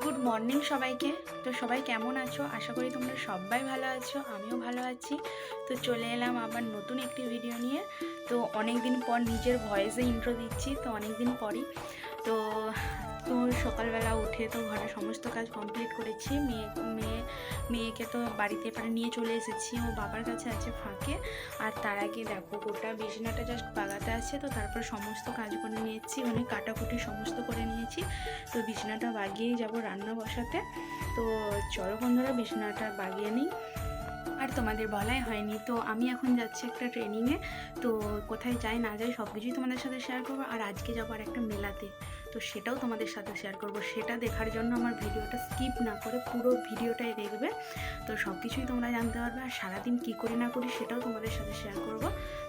Good morning সবাইকে। তো সবাই কেমন আছো? আশা করি তোমরা সবাই ভালো আছো, আমিও ভালো আছি। তো চলে এলাম আবার নতুন একটি ভিডিও নিয়ে। তো অনেক দিন পর নিজের ভয়েসে ইন্ট্রো দিচ্ছি, তো অনেক দিন পরই। তো তো সকালবেলা উঠে তো ঘরের সমস্ত কাজ কমপ্লিট করেছি। মেয়েকে তো বাড়িতে এবারে নিয়ে চলে এসেছি, ও বাবার কাছে আছে ফাঁকে। আর তার আগে দেখো গোটা বিছানাটা জাস্ট বাগাতে আছে, তো তারপর সমস্ত কাজ করে নিয়েছি, অনেক কাটাকুটি সমস্ত করে নিয়েছি। তো বিছানাটা বাগিয়েই যাব রান্না বসাতে। তো চলো বন্ধুরা বিছানাটা বাগিয়ে নিই। আর তোমাদের বলাই হয়নি, তো আমি এখন যাচ্ছি একটা ট্রেনিংয়ে। তো কোথায় যাই না যাই সব কিছুই তোমাদের সাথে শেয়ার করবো। আর আজকে যাবো আর একটা মেলাতে, তো সেটাও তোমাদের সাথে শেয়ার করব। সেটা দেখার জন্য আমার ভিডিওটা স্কিপ না করে পুরো ভিডিওটাই দেখবে, তো সব কিছুই তোমরা জানতে পারবে। আর সারাদিন কী করি না করি সেটাও তোমাদের সাথে শেয়ার করব।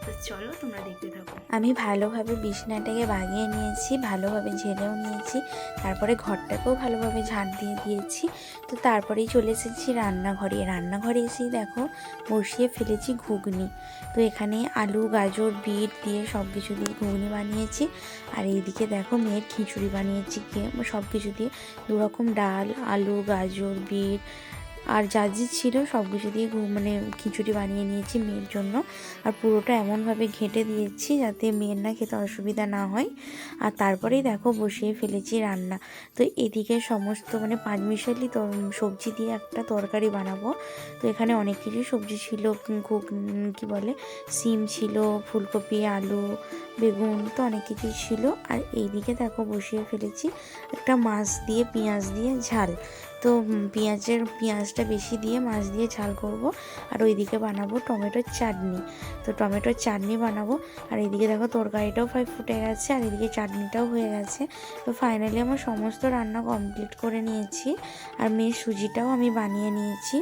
তো চলো তোমরা দেখতে থাকো। আমি ভালোভাবে বিছানাটাকে বাগিয়ে নিয়েছি, ভালোভাবে ঝেড়েও নিয়েছি, তারপরে ঘরটাকেও ভালোভাবে ঝাড় দিয়ে দিয়েছি। তো তারপরেই চলে এসেছি রান্নাঘরে এসেই দেখো বসিয়ে ফেলেছি ঘুগনি। তো এখানে আলু গাজর বিট দিয়ে সব কিছু দিয়ে ঘুগনি বানিয়েছি। আর এইদিকে দেখো মেয়ের খিচুড়ি বানিয়েছি, সব কিছু দিয়ে দুরকম ডাল আলু গাজর বিট আর যা ছিল সব কিছু দিয়ে খিচুড়ি বানিয়ে নিয়েছি মেয়ের জন্য। আর পুরোটা এমনভাবে ঘেঁটে দিয়েছি যাতে মেয়ের না খেতে অসুবিধা না হয়। আর তারপরেই দেখো বসিয়ে ফেলেছি রান্না। তো এদিকে সমস্ত পাঁচমিশালি সবজি দিয়ে একটা তরকারি বানাবো। তো এখানে অনেক কিছু সবজি ছিল, কি বলে সিম ছিল, ফুলকপি আলু বেগুন, তো অনেক কিছুই ছিল। আর এইদিকে দেখো বসিয়ে ফেলেছি একটা মাছ দিয়ে পেঁয়াজ দিয়ে ঝাল। তো পেঁয়াজটা বেশি দিয়ে মাছ দিয়ে ঝাল করব। আর ওইদিকে বানাবো টমেটোর চাটনি। তো টমেটোর চাটনি বানাবো। আর এইদিকে দেখো তরকারিটাও ফুটে গেছে, আর এদিকে চাটনিটাও হয়ে গেছে। তো ফাইনালি আমার সমস্ত রান্না কমপ্লিট করে নিয়েছি। আর মেয়ের সুজিটাও আমি বানিয়ে নিয়েছি,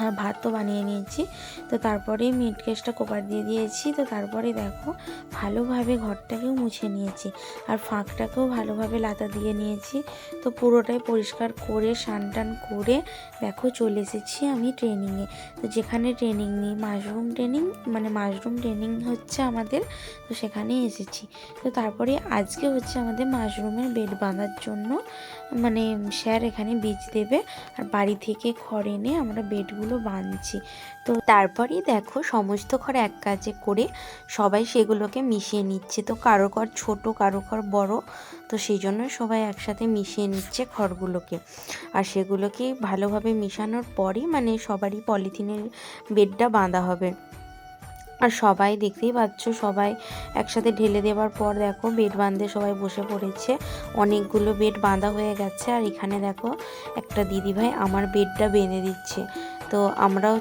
আর ভাতও বানিয়ে নিয়েছি। তো তারপরেই মিট কেসটা কোপার দিয়ে দিয়েছি। তো তারপরে দেখো ভালোভাবে ঘরটাকেও মুছে নিয়েছি, আর ফাঁকটাকেও ভালোভাবে লাতা দিয়ে নিয়েছি। তো পুরোটাই পরিষ্কার করে স্নান টান করে দেখো চলে এসেছি আমি ট্রেনিংয়ে। তো যেখানে ট্রেনিং নিই মাশরুম ট্রেনিং হচ্ছে আমাদের, তো সেখানেই এসেছি। তো তারপরে আজকে হচ্ছে আমাদের মাশরুমের বেড বাঁধার জন্য, স্যার এখানে বীজ দেবে, আর বাড়ি থেকে খড় এনে আমরা বেডগুলো বাঁধছি। তো তারপরেই দেখো সমস্ত খড় এক কাজে করে সবাই সেগুলোকে মিশিয়ে নিচ্ছে। তো কারো ঘর ছোট কারো ঘর বড়, তো সেই জন্য সবাই একসাথে মিশিয়ে নিচ্ছে খড়গুলোকে। আর সেগুলোকে ভালোভাবে মিশানোর পরই সবারই পলিথিনের বেডটা বাঁধা হবে। আর সবাই দেখতেই পাচ্ছ সবাই একসাথে ঢেলে দেওয়ার পর দেখো বেড বাঁধতে সবাই বসে পড়েছে। অনেকগুলো বেড বাঁধা হয়ে গেছে। আর এখানে দেখো একটা দিদিভাই আমার বেডটা বেঁধে দিচ্ছে। তো আমরাও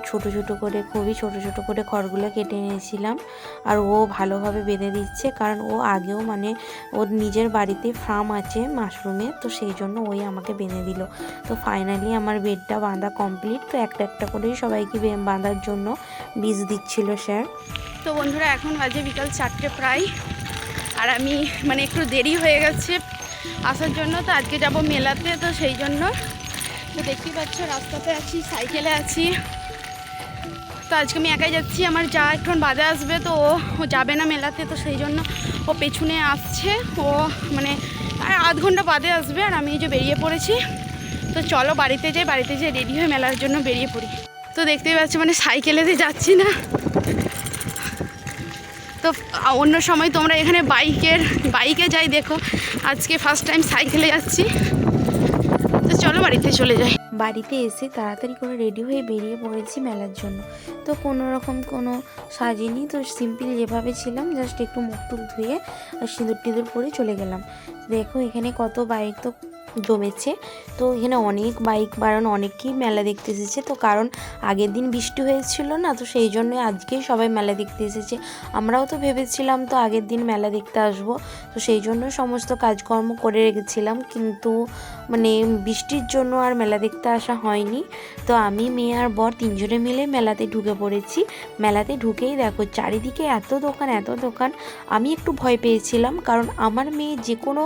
খুবই ছোট ছোট করে খড়গুলো কেটে নিয়েছিলাম। আর ও ভালোভাবে বেঁধে দিচ্ছে, কারণ ও আগেও ওর নিজের বাড়িতে ফার্ম আছে মাশরুমের, তো সেই জন্য ওই আমাকে বেঁধে দিল। তো ফাইনালি আমার বেডটা বাঁধা কমপ্লিট। তো একটা একটা করেই সবাইকে বাঁধার জন্য বীজ দিচ্ছিল স্যার। তো বন্ধুরা এখন বাজে বিকাল 4টে প্রায়। আর আমি একটু দেরি হয়ে গেছে আসার জন্য। তো আজকে যাব মেলাতে, তো সেই জন্য তো দেখতেই পাচ্ছ রাস্তাতে আছি, সাইকেলে আছি। তো আজকে আমি একাই যাচ্ছি, আমার যা একটু বাদে আসবে, তো ও যাবে না মেলাতে, তো সেই জন্য ও পেছনে আসছে। ও আর আধ ঘন্টা বাদে আসবে। আর আমি এই যে বেরিয়ে পড়েছি। তো চলো বাড়িতে যাই, বাড়িতে যেয়ে রেডি হয়ে মেলার জন্য বেরিয়ে পড়ি। তো দেখতেই পাচ্ছি সাইকেলেতে যাচ্ছি না। তো অন্য সময় তোমরা এখানে বাইকে যাই দেখো, আজকে ফার্স্ট টাইম সাইকেলে যাচ্ছি। তো চলো বাড়িতে চলে যাই। বাড়িতে এসে তাড়াতাড়ি করে রেডি হয়ে বেরিয়ে পড়েছি মেলার জন্য। তো কোনো সাজিনি, তো সিম্পল যেভাবে ছিলাম, জাস্ট একটু মুখ টুক ধুয়ে আর সিঁদুর পরে চলে গেলাম। দেখো এখানে কত বাইক তো জমেছে। তো এখানে অনেক বাইক বাড়ানো অনেকেই মেলা দেখতে এসেছে। তো কারণ আগের দিন বৃষ্টি হয়েছিল না, তো সেই জন্য আজকেই সবাই মেলা দেখতে এসেছে। আমরাও তো ভেবেছিলাম তো আগের দিন মেলা দেখতে আসবো, তো সেই জন্য সমস্ত কাজকর্ম করে রেখেছিলাম, কিন্তু বৃষ্টির জন্য আর মেলা দেখতে আসা হয়নি। তো আমি মেয়ে আর বর তিনজনে মিলে মেলাতে ঢুকে পড়েছি। মেলাতে ঢুকেই দেখো চারিদিকে এত দোকান। আমি একটু ভয় পেয়েছিলাম, কারণ আমার মেয়ে যে কোনো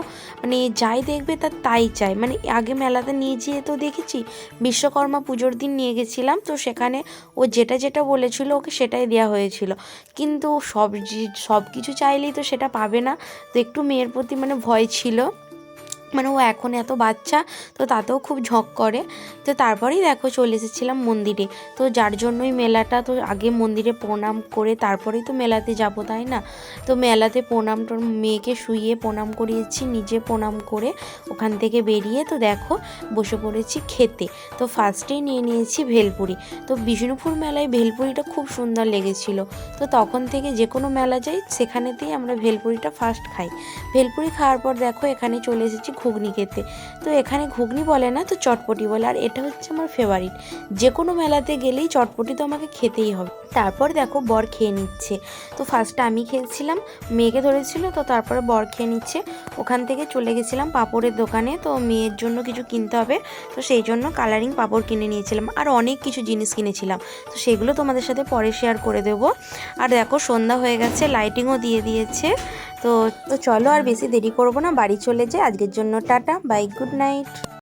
যাই দেখবে তাই চাই। আগে মেলাতে নিয়ে যেয়ে তো দেখেছি, বিশ্বকর্মা পুজোর দিন নিয়ে গেছিলাম, তো সেখানে ও যেটা বলেছিল ওকে সেটাই দেওয়া হয়েছিল। কিন্তু সব কিছু চাইলেই তো সেটা পাবে না, তো একটু মেয়ের প্রতি ভয় ছিল। মানে ও এখন এত বাচ্চা, তো তাতেও খুব ঝক করে। তো তারপরেই দেখো চলে এসেছিলাম মন্দিরে। তো যার জন্যই মেলাটা, তো আগে মন্দিরে প্রণাম করে তারপরেই তো মেলাতে যাব, তাই না? তো মেলাতে প্রণামটা মেয়েকে শুইয়ে প্রণাম করিয়েছি, নিজে প্রণাম করে ওখান থেকে বেরিয়ে তো দেখো বসে পড়েছি খেতে। তো ফার্স্টেই নিয়ে নিয়েছি ভেলপুরি। তো বিষ্ণুপুর মেলায় ভেলপুরিটা খুব সুন্দর লেগেছিল। তো তখন থেকে যে কোনো মেলা যাই সেখানেতেই আমরা ভেলপুরিটা ফার্স্ট খাই। ভেলপুরি খাওয়ার পর দেখো এখানে চলে এসেছি ঘুগনি খেতে। তো এখানে ঘুগনি বলে না, তো চটপটি বলে, আর এটা হচ্ছে আমার ফেভারিট। যে কোনো মেলাতে গেলেই চটপটি তো আমাকে খেতেই হবে। তারপর দেখো বর খেয়ে নিচ্ছে। তো ফার্স্টে আমি খেয়েছিলাম, মেয়েকে ধরেছিল, তো তারপরে বর খেয়ে নিচ্ছে। ওখান থেকে চলে গেছিলাম পাঁপড়ের দোকানে। তো মেয়ের জন্য কিছু কিনতে হবে, তো সেই জন্য কালারিং পাঁপড় কিনে নিয়েছিলাম, আর অনেক কিছু জিনিস কিনেছিলাম। তো সেগুলো তোমাদের সাথে পরে শেয়ার করে দেবো। আর দেখো সন্ধ্যা হয়ে গেছে, লাইটিংও দিয়ে দিয়েছে। তো চলো আর বেশি দেরি করবো না, বাড়ি চলে যাই। আজকের জন্য টাটা, বাই, গুড নাইট।